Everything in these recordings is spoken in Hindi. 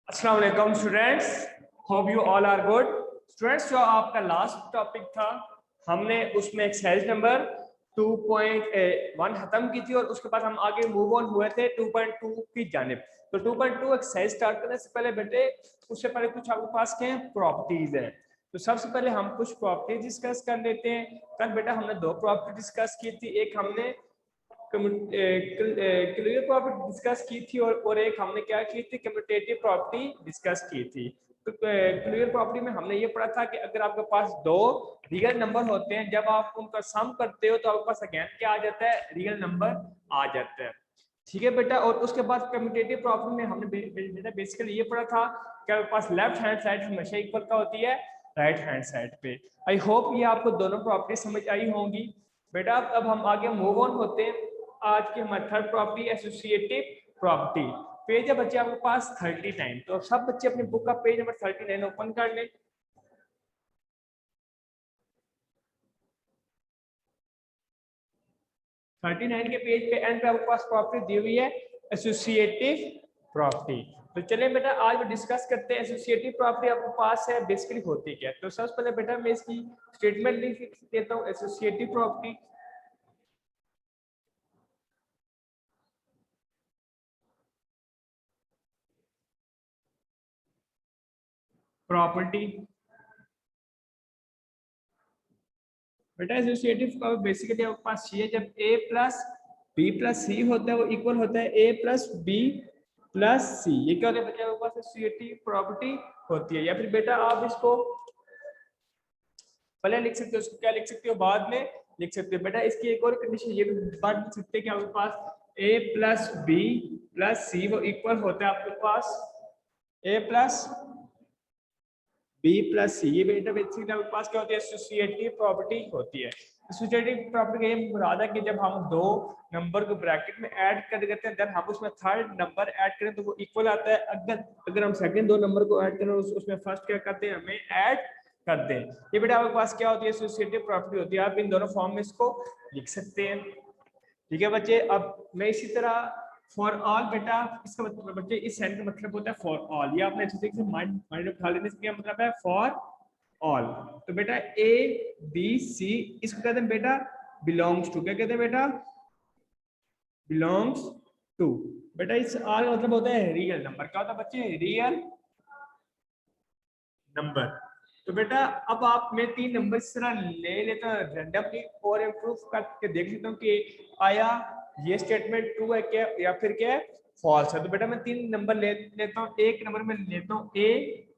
अस्सलाम वालेकुम students, hope you all are good. Students, जो आपका लास्ट टॉपिक था हमने उसमें एक्सरसाइज नंबर 2.1 खत्म की थी और उसके बाद हम आगे मूव ऑन हुए थे 2.2 की जानिब। तो 2.2 एक्सरसाइज स्टार्ट करने से पहले बेटे उससे पहले कुछ आपके पास क्या है, प्रॉपर्टीज हैं। तो सबसे पहले हम कुछ प्रॉपर्टी डिस्कस कर लेते हैं। कल बेटा हमने दो प्रॉपर्टी डिस्कस की थी, एक हमने क्लियर प्रॉपर्टी डिस्कस की थी और एक हमने क्या की थी, कम्यूटेटिव प्रॉपर्टी डिस्कस की थी। तो क्लियर प्रॉपर्टी में हमने ये पढ़ा था कि अगर आपके पास दो रियल नंबर होते हैं, जब आप उनका सम करते हो तो आपके पास अगेन क्या आ जाता है, रियल नंबर आ जाता है। ठीक है बेटा, और उसके बाद कम्यूटेटिव प्रॉपर्टी में हमने बेसिकली ये पढ़ा था कि आपके पास लेफ्ट हैंड साइड हमेशा इक्वल का होती है राइट हैंड साइड पे। आई होप ये आपको दोनों प्रॉपर्टी समझ आई होंगी। बेटा अब हम आगे मूव ऑन होते हैं। आज की हमारी third property associative property. Page है बच्चे आपके पास 39, तो सब बच्चे अपनी बुक का पेज नंबर 39 ओपन कर लें। थर्टी नाइन के पेज पे एंड पे आपके पास प्रॉपर्टी दी हुई है एसोसिएटिव प्रॉपर्टी। तो चलिए बेटा आज हम डिस्कस करते हैं एसोसिएटिव प्रॉपर्टी आपके पास है बेसिकली होती क्या है। तो सबसे पहले बेटा मैं इसकी स्टेटमेंट लिख देता हूँ। एसोसिएटिव प्रॉपर्टी प्रॉपर्टी बेटा एसोसिएटिव का बेसिकली आपके पास ये जब a प्लस बी प्लस सी होता है वो इक्वल होता है a प्लस बी प्लस सी। ये क्या होता है बच्चा आपके पास एसोसिएटिव प्रॉपर्टी होती है। या फिर बेटा आप इसको पहले लिख सकते हो, उसको क्या लिख सकते हो बाद में लिख सकते हो। बेटा इसकी एक और कंडीशन ये भी बात लिख सकते हैं कि आपके पास a प्लस बी प्लस सी वो इक्वल होता है आपके पास a प्लस बी प्लस सी। ये बेटा बेसिकली आपके पास क्या होती है, एसोसिएटिव प्रॉपर्टी होती है। एसोसिएटिव प्रॉपर्टी का ये मुराद है कि जब हम दो नंबर को ब्रैकेट में ऐड कर देते हैं, देन हम उसमें थर्ड नंबर ऐड करें तो वो इक्वल आता है। अगर हम सेकंड दो नंबर को ऐड करें उसमें फर्स्ट क्या करते हैं, हमें ऐड कर दें। ये बेटा आपके पास क्या होती है, एसोसिएटिव प्रॉपर्टी होती है। आप इन दोनों फॉर्म में इसको लिख सकते हैं। ठीक है बच्चे, अब मैं इसी तरह फॉर ऑल बेटा इसका मतलब बच्चे इस सेंट का मतलब होता है फॉर ऑल। ये आपने अच्छे से माइंड में उठा लेने से क्या मतलब है, फॉर ऑल। तो बेटा ए बी सी इसको कहते हैं बेटा बिलोंग्स टू। क्या कहते हैं बेटा, बिलोंग्स टू। बेटा इस आर का मतलब होता है रियल नंबर। क्या होता है बच्चे, रियल नंबर। तो बेटा अब आप मैं तीन नंबर इस तरह ले लेता हूँ रैंडमली और इम्प्रूव करके देख लेता हूँ कि आया ये स्टेटमेंट ट्रू है क्या या फिर क्या है फॉल्स है। तो बेटा मैं तीन नंबर ले लेता हूँ। एक नंबर में लेता हूँ ए,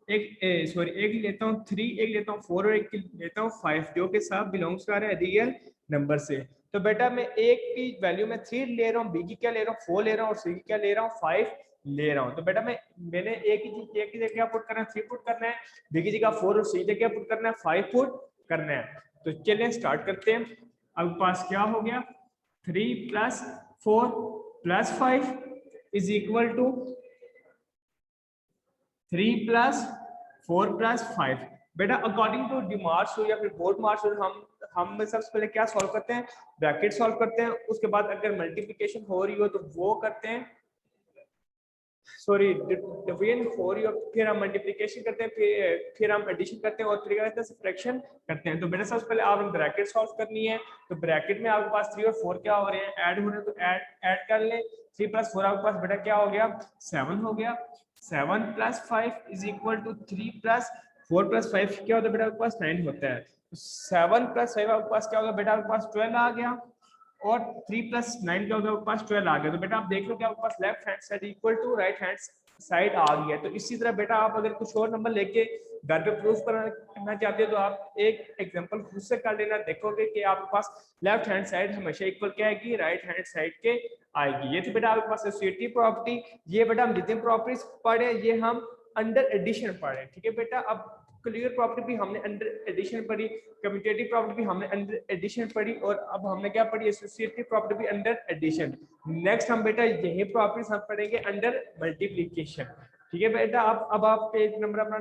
एक लेता हूँ 3, एक लेता हूँ 4 और एक लेता हूँ 5, जो के साथ बिलोंग्स कर रहा है रियल नंबर से। तो बेटा मैं एक की वैल्यू में 3 ले रहा हूँ, बी की क्या ले रहा हूँ 4 ले रहा हूँ और सी की क्या ले रहा हूँ 5 ले रहा हूँ। तो बेटा मैंने एक की जगह क्या पुट करना है, 3 पुट करना है, बी की जगह 4 और सी की जगह पुट करना है 5 पुट करना है। तो चलिए स्टार्ट करते हैं। अब पास क्या हो गया, 3 plus 4 plus 5 is equal to 3 plus 4 plus 5। बेटा अकॉर्डिंग टू डिमार्क्स या फिर बोर्ड मार्क्स हम सबसे पहले क्या सॉल्व करते हैं, ब्रैकेट सॉल्व करते हैं। उसके बाद अगर मल्टीप्लिकेशन हो रही हो तो वो करते हैं, सॉरी डिवीजन हो रही हो फिर हम मल्टीप्लिकेशन करते हैं, फिर हम एडिशन करते हैं और फिर क्या करते हैं, सब्ट्रैक्शन करते हैं। तो बेटा सबसे पहले आपने ब्रैकेट सॉल्व करनी है। तो ब्रैकेट में आपके पास 3 और 4 क्या हो रहे हैं, ऐड हो रहे हैं। तो ऐड कर ले। 3 प्लस 4 आपके पास बेटा क्या हो गया, 7 हो गया। 7 plus 5 is equal to 3 plus 4 plus 5 क्या होता है बेटा आपके पास 9 होता है। तो 7 प्लस 5 आपके पास क्या होगा बेटा, आपके पास 12 आ गया और 3 प्लस 9 क्या होगा आपके पास 12 आ गया। तो बेटा आप देख लो कि आपके पास left hand side equal to right hand side आ गई है। तो इसी तरह बेटा आप अगर कुछ और नंबर लेके घर पे प्रूफ करना चाहते हो तो आप एक एग्जांपल खुद से कर लेना, देखोगे कि आपके पास लेफ्ट हैंड साइड हमेशा इक्वल क्या आएगी, राइट हैंड साइड के आएगी। ये तो बेटा आपके पास एसोसिएटिव प्रॉपर्टी। ये बेटा हम जितने प्रॉपर्टीज पढ़े ये हम अंडर एडिशन पढ़े। ठीक है बेटा, अब क्लियर प्रॉपर्टी भी हमने अंडर एडिशन पढ़ी, कम्यूटेटिव प्रॉपर्टी भी हमने अंडर एडिशन पढ़ी और अब हमने क्या पढ़ी, एसोसिएटिव प्रॉपर्टी भी अंडर एडिशन। नेक्स्ट हम बेटा यही प्रॉपर्टीज हम पढ़ेंगे अंडर मल्टीप्लिकेशन। ठीक है बेटा, अब आप पेज नंबर अपना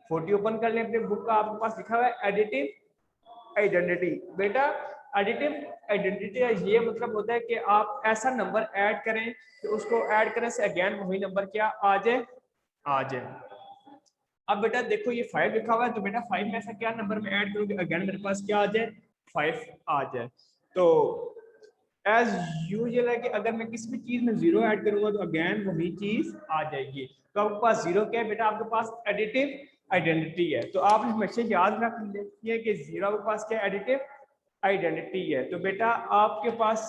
40 ओपन कर लें अपने बुक का। आपके पास लिखा हुआ है एडिटिव आइडेंटिटी। बेटा एडिटिव आइडेंटिटी का ये मतलब होता है कि आप ऐसा नंबर ऐड करें कि उसको ऐड करने से अगेन वही नंबर क्या आ जाए, आ जाए। अब बेटा देखो ये 5 लिखा हुआ है, तो बेटा 5 में ऐसा क्या नंबर में ऐड करूंगी, अगेन मेरे पास क्या आ जाए, 5 आ जाए। तो एज यूजुअल है कि अगर मैं किसी भी चीज में 0 ऐड करूंगा तो अगेन वही चीज आ जाएगी। तो आपके पास 0 क्या है बेटा, आपके पास एडिटिव आइडेंटिटी है। तो आप हमेशा याद रख लीजिए कि 0 आपके पास क्या एडिटिव आइडेंटिटी है। तो बेटा आपके पास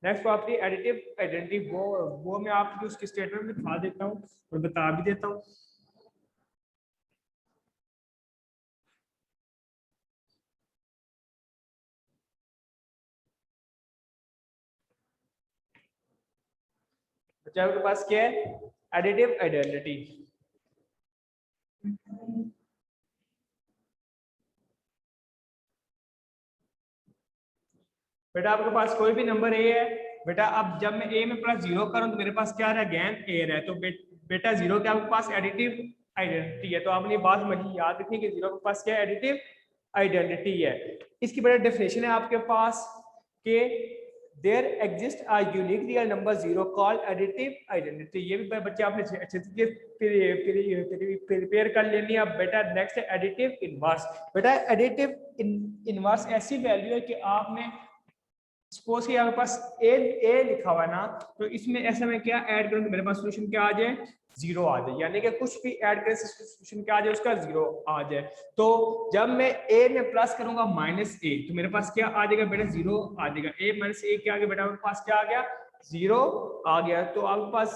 नेक्स्ट प्रॉपर्टी एडिटिव आइडेंटिटी, वो मैं आपको उसकी स्टेटमेंट में दिखा देता हूँ और बता भी देता हूँ। बच्चा आपके पास क्या है, एडिटिव आइडेंटिटी। बेटा आपके पास कोई भी नंबर ए है, बेटा अब जब मैं ए में प्लस 0 करूं तो मेरे पास क्या रहा, अगेन ए रहा है। तो बेटा 0 क्या आपके पास एडिटिव आइडेंटिटी है। तो आपने ये बात मुझे याद रखनी कि 0 के पास क्या एडिटिव आइडेंटिटी है। इसकी बेटा डेफिनेशन है आपके पास कि there exist a unique real number 0 called additive identity. ये भी बच्चे आपने अच्छे से प्रिपेयर कर लेनी है। अब बेटा नेक्स्ट है एडिटिव इनवर्स। बेटा एडिटिव इनवर्स ऐसी वैल्यू है कि आपने सपोज कि आपके पास ए लिखा हुआ है ना, तो इसमें ऐसे में क्या ऐड करूं तो मेरे पास सोल्यूशन क्या आ जाए, 0 आ जाए। यानी कि कुछ भी ऐड करें सोल्यूशन क्या आ जाए, उसका 0 आ जाए। तो जब मैं ए में प्लस करूंगा -a तो मेरे पास क्या आ जाएगा बेटा, 0 आ जाएगा। a - a क्या आ गया बेटा, मेरे पास क्या आ गया, 0 आ गया। तो आपके पास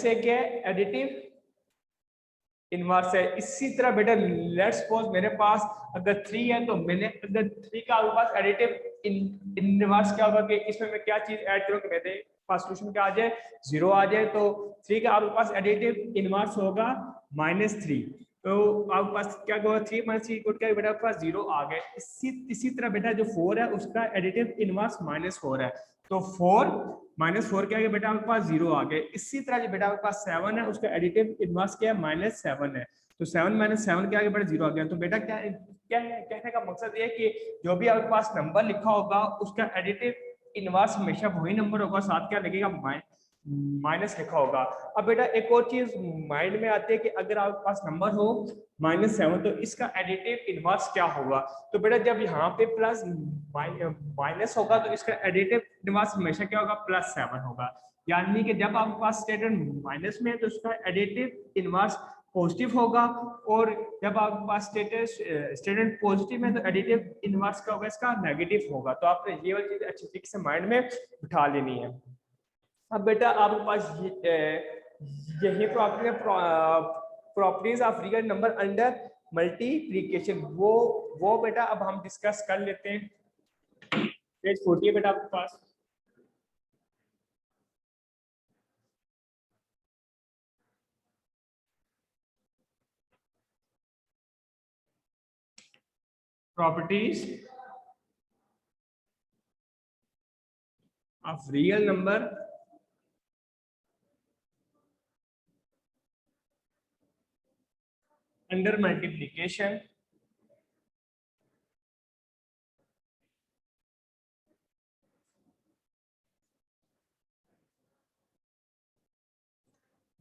-a क्या है, एडिटिव इनवर्स है। इसी तरह बेटा लेट्स सपोज मेरे पास अगर 3 है तो मैंने अगर 3 का आपके पास एडिटिव इनवर्स क्या होगा कि इसमें मैं क्या चीज ऐड करूं कि मेरे पास सोल्यूशन क्या आ जाए, 0 आ जाए। तो 3 का आपके पास एडिटिव इनवर्स होगा -3। तो आपके पास क्या होगा, 3 - 3 इक्वल क्या बेटा, आपके पास 0 आ गए। इसी तरह बेटा जो 4 है उसका एडिटिव इनवर्स -4 है। तो 4 -4 क्या है बेटा, आपके पास 0 आ गए। इसी तरह जो बेटा आपके पास 7 है उसका एडिटिव इनवर्स क्या है, -7 है। तो 7 - 7 क्या आ गया बेटा, 0 आ गया। तो बेटा क्या क्या है, कहने का मकसद ये है कि जो भी आपके पास नंबर लिखा होगा उसका एडिटिव इनवर्स हमेशा वही नंबर होगा, साथ क्या लगेगा, माइनस लिखा होगा। अब बेटा एक और चीज माइंड में आती है कि अगर आपके पास नंबर हो -7 तो इसका एडिटिव इनवर्स क्या होगा। तो बेटा जब यहाँ पे प्लस माइनस होगा तो इसका एडिटिव इनवर्स हमेशा क्या होगा, +7 होगा। यानी कि जब आपके पास स्टेटमेंट माइनस में है तो उसका एडिटिव इनवर्स पॉजिटिव होगा, और जब आपके पास स्टेटमेंट पॉजिटिव है तो एडिटिव इनवर्स क्या होगा, इसका नेगेटिव होगा। तो आपने ये वाली चीज अच्छी तरीके से माइंड में बिठा लेनी है। अब बेटा आपके पास यही properties of real number under multiplication, वो बेटा अब हम डिस्कस कर लेते हैं। पेज 40 है बेटा आपके पास। Properties of real number under multiplication.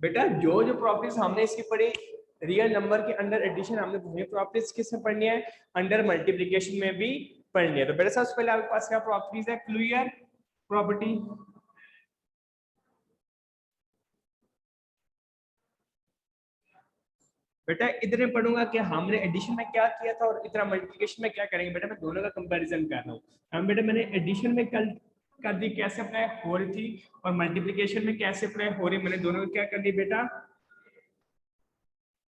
बेटा जो जो प्रॉपर्टीज हमने इसकी पढ़ी रियल नंबर के अंडर एडिशन, हमने वही प्रॉपर्टीज किससे पढ़नी है, अंडर मल्टीप्लिकेशन में भी पढ़नी है। तो बेटा सबसे पहले आपके पास क्या प्रॉपर्टीज है, क्लियर प्रॉपर्टी। बेटा इतने पढ़ूंगा कि हमने एडिशन में क्या किया था और इतना मल्टीप्लिकेशन में क्या करेंगे। बेटा मैं दोनों का कंपैरिजन कर रहा हूँ। हम बेटा मैंने एडिशन में कल कर दी कैसे अप्लाई हो रही थी, और मल्टीप्लिकेशन में कैसे अप्लाई हो रही, मैंने दोनों क्या कर दी बेटा,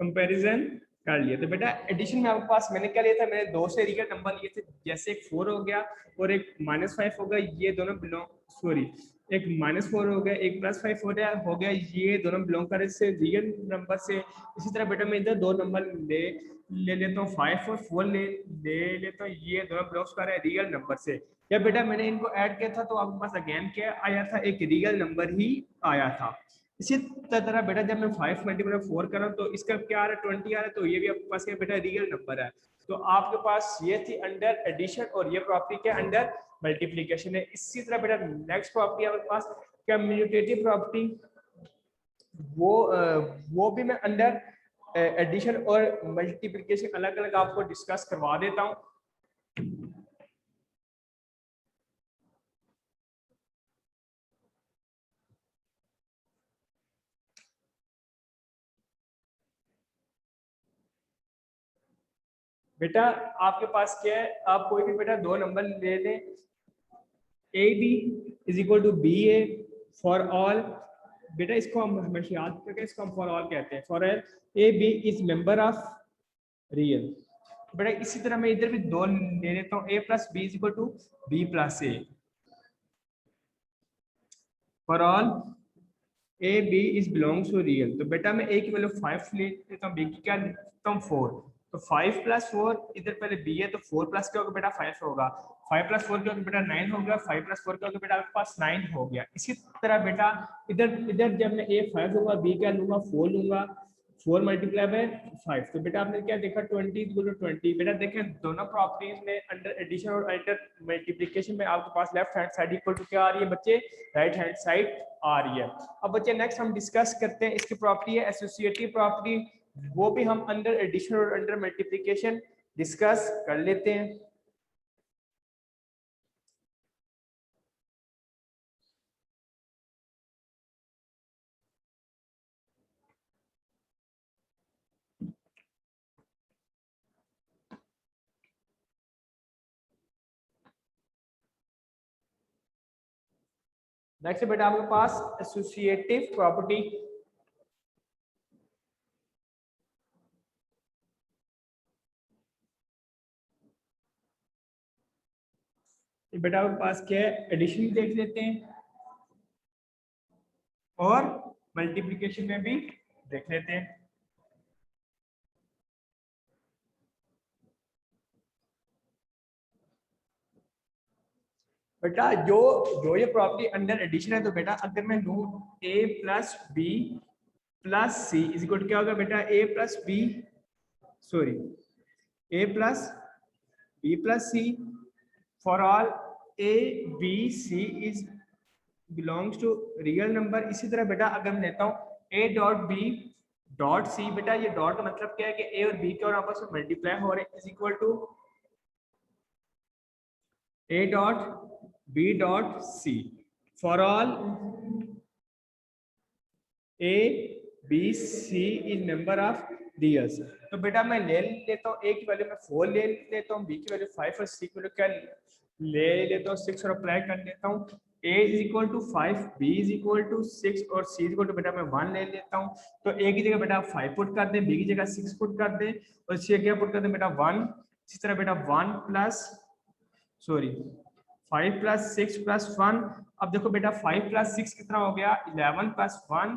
कंपैरिजन कर लिया। तो बेटा एडिशन में आपके पास मैंने क्या लिया था, मैंने दो से रियल नंबर लिए थे, जैसे एक 4 हो गया और एक -5 हो गया, ये दोनों बिलोंग सॉरी एक -4 हो गया, एक +5 हो गया, ये दोनों बिलोंग कर से रियल नंबर से। इसी तरह बेटा मैं इधर दो नंबर ले लेता हूँ, 5 और 4 ले लेता हूँ, ये दोनों बिलोंग कर रहे हैं रियल नंबर से। जब बेटा मैंने इनको ऐड किया था तो आपके पास अगेन क्या आया था, एक रियल नंबर ही आया था। इसी तरह बेटा जब मैं 5 × 4 कर रहा हूँ तो इसका क्या आ रहा है, 20 आ रहा है। तो ये भी आपके पास क्या बेटा रियल नंबर है। तो आपके पास ये थी अंडर एडिशन, और ये प्रॉपर्टी क्या अंडर मल्टीप्लिकेशन है। इसी तरह बेटा नेक्स्ट प्रॉपर्टी आपके पास कम्यूटेटिव प्रॉपर्टी। वो भी मैं अंडर एडिशन और मल्टीप्लिकेशन अलग अलग आपको डिस्कस करवा देता हूँ। बेटा आपके पास क्या है, आप कोई भी बेटा दो नंबर ले लें, a B is equal to b a for all. बेटा इसको हम हमेशा याद करके इसको हम फॉर ऑल कहते हैं। For a B is member of real. बेटा इसी तरह मैं इधर भी दो ले लेता हूँ, A plus B is equal to B plus A for all A B is belongs to real. तो बेटा मैं ए की वैल्यू 5 ले लेता हूँ, बी की क्या लेता हूँ 4। तो 5 प्लस 4 इधर पहले बी है तो 4 प्लस क्या होगा बेटा 5 होगा, 5 प्लस 4 क्या होगा बेटा 9 हो गया, 5 प्लस 4 क्या होगा बेटा आपके पास 9 हो गया। इसी तरह बेटा इधर इधर जब मैं ए 5 लूंगा, बी क्या लूंगा 4 लूंगा, 4 मल्टीप्लाई बाय 5। तो बेटा आपने क्या देखा 20 इक्वल टू 20। बेटा देखें दोनों प्रॉपर्टीज में अंडर एडिशन और अंडर मल्टीप्लिकेशन में आपके पास left hand side equal to क्या आ रही है बच्चे, राइट हैंड साइड आ रही है। अब बच्चे नेक्स्ट हम डिस्कस करते हैं इसकी प्रॉपर्टी है एसोसिएटिव प्रॉपर्टी, वो भी हम अंडर एडिशन और अंडर मल्टीप्लिकेशन डिस्कस कर लेते हैं। नेक्स्ट बेटा आपके पास एसोसिएटिव प्रॉपर्टी। बेटा आपके पास क्या है, एडिशन देख लेते हैं और मल्टीप्लिकेशन में भी देख लेते हैं। बेटा जो जो ये प्रॉपर्टी अंडर एडिशन है, तो बेटा अगर मैं लूं a plus b plus c is equal to क्या होगा बेटा a plus b sorry a plus b plus c for all a b c is belongs to real number. इसी तरह बेटा अगर मैं लेता हूँ a dot b dot c, बेटा ये डॉट का मतलब क्या है कि a और b के और आपस में मल्टीप्लाई हो रहे हैं, is equal to a dot b dot c for all a b c is number of reals. तो बेटा मैं ले लेता हूँ a की वैल्यू मैं 4 ले लेता हूँ, b की वैल्यू 5 और c की वैल्यू क्या ले लेता हूँ 6 और अप्लाई कर लेता हूँ। a is equal to 5, b is equal to 6 और c इज इक्वल टू बेटा मैं 1 ले लेता हूँ। तो a की जगह बेटा 5 पुट कर दें, b की जगह 6 पुट कर दें और c की जगह पुट कर दें बेटा 1। इसी तरह बेटा 1 प्लस सॉरी 5 प्लस 6 प्लस 1। अब देखो बेटा 5 प्लस 6 कितना हो गया 11 प्लस 1।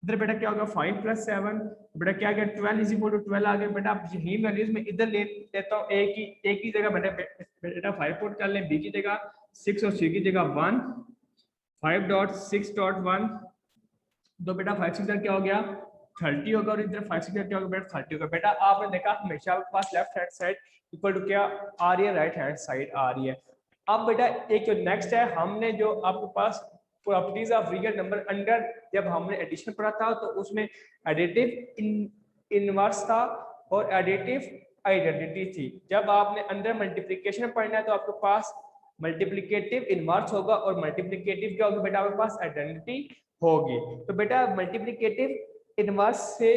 इधर बेटा क्या होगा 5 प्लस 7, बेटा क्या आ गया 12 इज इक्वल टू 12 आ गया। बेटा अब यही वैल्यूज में इधर ले लेता हूँ, ए की जगह बेटा 5 पुट कर लें, बी की जगह 6 और सी की जगह 1। 5 डॉट 6 डॉट 1, तो बेटा 5 6 क्या हो गया 30 होगा और इधर 5 6 क्या होगा बेटा 30 होगा। बेटा आपने देखा हमेशा आपके पास left hand side equal to क्या आ रही है, राइट हैंड साइड आ रही है। अब बेटा एक जो नेक्स्ट है, हमने जो आपके पास properties of real number under जब हमने एडिशन पढ़ा था तो उसमें एडिटिव इनवर्स था और एडिटिव आइडेंटिटी थी। जब आपने अंडर मल्टीप्लिकेशन पढ़ना है तो आपके पास मल्टीप्लिकेटिव इनवर्स होगा और मल्टीप्लिकेटिव क्या होगा बेटा आपके पास आइडेंटिटी होगी। तो बेटा मल्टीप्लिकेटिव इनवर्स से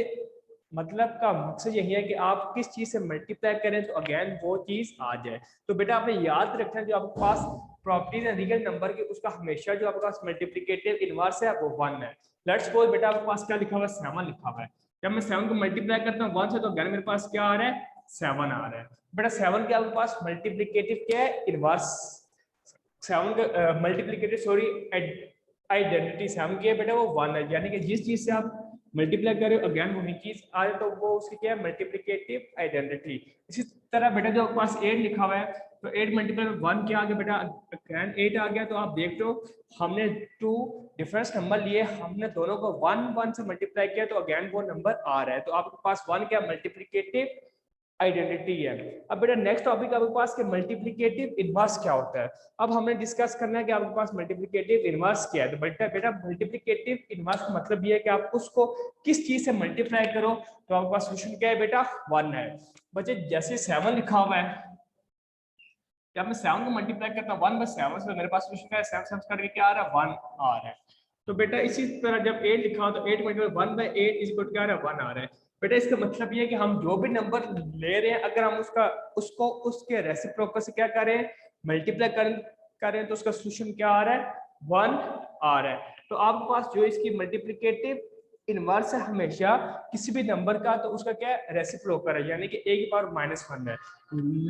मतलब का मकसद यही है कि आप किस चीज से मल्टीप्लाई करें तो अगेन वो चीज आ जाए। तो बेटा आपने याद रखना है जो आपके पास प्रॉपर्टीज है रियल नंबर की उसका हमेशा जो आपके पास मल्टीप्लिकेटिव इनवर्स है वो 1 है। लेट्स सपोज बेटा आपके पास क्या लिखा हुआ है 7 लिखा हुआ है। जब मैं 7 को मल्टीप्लाई करता हूँ 1 से तो अगेन मेरे पास क्या आ रहा है 7 आ रहा है। बेटा 7 के आपके पास मल्टीप्लिकेटिव क्या है इनवर्स 7 का मल्टीप्लिकेटिव सॉरी आइडेंटिटी 7 की है बेटा वो 1 है। यानी कि जिस चीज से आप मल्टीप्लाई करें अगेन वही चीज आ जाए तो वो उसकी क्या है मल्टीप्लिकेटिव आइडेंटिटी। इसी तरह बेटा जो आपके पास 8 लिखा हुआ है तो 8 मल्टीप्लाई 1 क्या आ गया बेटा अगेन 8 आ गया। तो आप देख लो हमने 2 डिफरेंस नंबर लिए, हमने दोनों को 1 1 से मल्टीप्लाई किया तो अगेन वो नंबर आ रहा है। तो आपके पास 1 क्या मल्टीप्लिकेटिव आइडेंटिटी है। अब बेटा नेक्स्ट टॉपिक आपके पास के मल्टीप्लिकेटिव इनवर्स क्या होता है। अब हमने डिस्कस करना है कि आपके पास मल्टीप्लिकेटिव इनवर्स क्या है। तो बेटा मल्टीप्लिकेटिव इनवर्स का मतलब ये है कि आप उसको किस चीज से मल्टीप्लाई करो। तो आपके पास सोल्यूशन क्या है बेटा 1 है। बच्चे जैसे 7 लिखा हुआ है, जब मैं 7 को मल्टीप्लाई करता हूँ 1 बाय 7 से मेरे पास सोल्यूशन क्या है 7 7 करके क्या आ रहा है 1 आ रहा है। तो बेटा इसी तरह जब 8 लिखा हो तो 8 multiply 1 by 8 is equal to क्या आ रहा है 1 आ रहा है। बेटा इसका मतलब ये है कि हम जो भी नंबर ले रहे हैं अगर हम उसको उसके रेसिप्रोकल से क्या करें मल्टीप्लाई करें तो उसका सोल्यूशन क्या आ रहा है 1 आ रहा है। तो आपके पास जो इसकी मल्टीप्लिकेटिव इनवर्स है हमेशा किसी भी नंबर का तो उसका क्या है रेसिप्रोकल है, यानी कि a की पावर -1 है।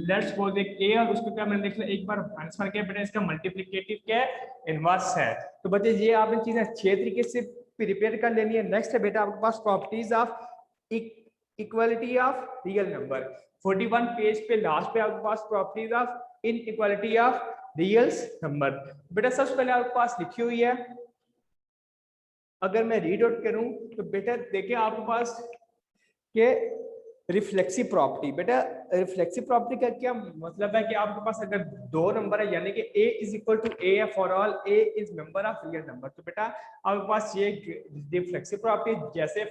लेट्स सपोज एक a और उसको क्या मैंने देख लिया a की पावर -1 क्या है बेटा इसका मल्टीप्लिकेटिव क्या है इनवर्स है। तो बच्चे ये आपने चीजें अच्छे तरीके से प्रिपेयर कर लेनी है। नेक्स्ट है बेटा आपके पास properties of equality of real number. 41 page पे लास्ट पे आपके पास properties of inequality of real number. बेटा सबसे पहले आपके पास लिखी हुई है, अगर मैं रीड आउट करूं तो बेटा देखिए आपके पास के रिफ्लेक्सिव प्रॉपर्टी। बेटा रिफ्लेक्सिव प्रॉपर्टी का क्या मतलब है कि आपके पास अगर दो नंबर है यानी कि a is equal to a है for all a is member of real number. तो बेटा आपके पास ये रिफ्लेक्सिव प्रॉपर्टी जैसे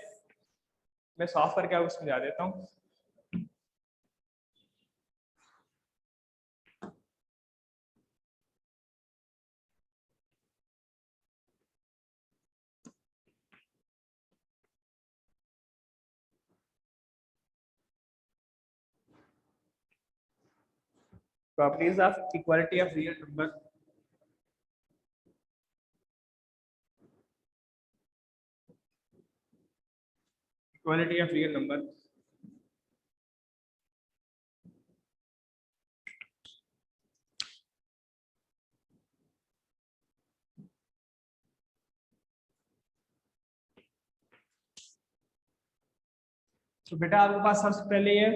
मैं साफ करके आपको समझा देता हूँ। Properties of equality of real number. Equality of real number. तो बेटा आपके पास सबसे पहले ये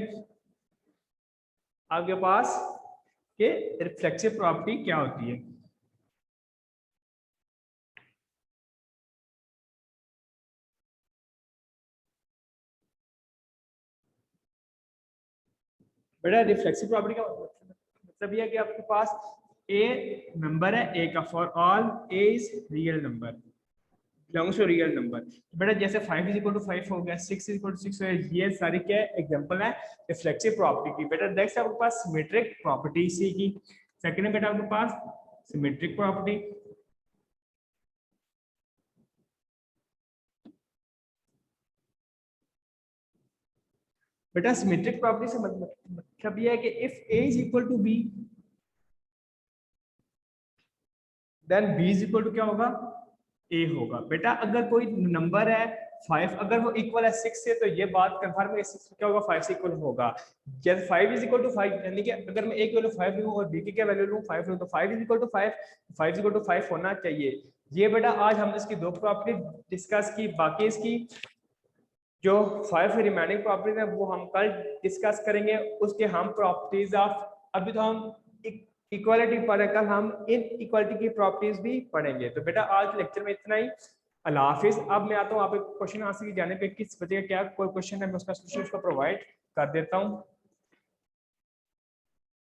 आपके पास के रिफ्लेक्सिव प्रॉपर्टी क्या होती है। बेटा रिफ्लेक्सिव प्रॉपर्टी का मतलब ये है कि आपके पास ए नंबर है ए का for all a is real number belongs to real number. बेटा जैसे 5 इज इक्वल टू 5 हो गया 6 इज इक्वल टू 6 हो गया, ये सारी क्या एग्जांपल है रिफ्लेक्सिव प्रॉपर्टी की। बेटा नेक्स्ट आपके पास सिमेट्रिक प्रॉपर्टी सी की। सेकंड है बेटा आपके पास सिमेट्रिक प्रॉपर्टी। बेटा सिमेट्रिक प्रॉपर्टी से मतलब ये है कि if a is equal to b then b is equal to क्या होगा a होगा। बेटा अगर कोई नंबर है 5 अगर वो इक्वल है 6 से तो ये बात कंफर्म है 6 क्या होगा 5 से इक्वल होगा। जैसे 5 इज इक्वल टू 5 यानी कि अगर मैं a की वैल्यू 5 लूं और b की क्या वैल्यू लूं 5 लूं तो 5 is equal to 5 is equal to 5 होना चाहिए। ये बेटा आज हमने इसकी दो प्रॉपर्टी डिस्कस की, बाकी इसकी जो 5 रिमेनिंग प्रॉपर्टीज है वो हम कल डिस्कस करेंगे। उसके हम प्रॉपर्टीज ऑफ अभी तो हम इक्वालिटी पढ़े, कल हम इन इक्वालिटी की प्रॉपर्टीज भी पढ़ेंगे। तो बेटा आज लेक्चर में इतना ही, अल्लाह हाफिज। अब मैं आता हूँ आप क्वेश्चन आंसर की जाने पे किस बच्चे का क्या कोई क्वेश्चन है मैं उसका सोल्यूशन उसको प्रोवाइड कर देता हूँ।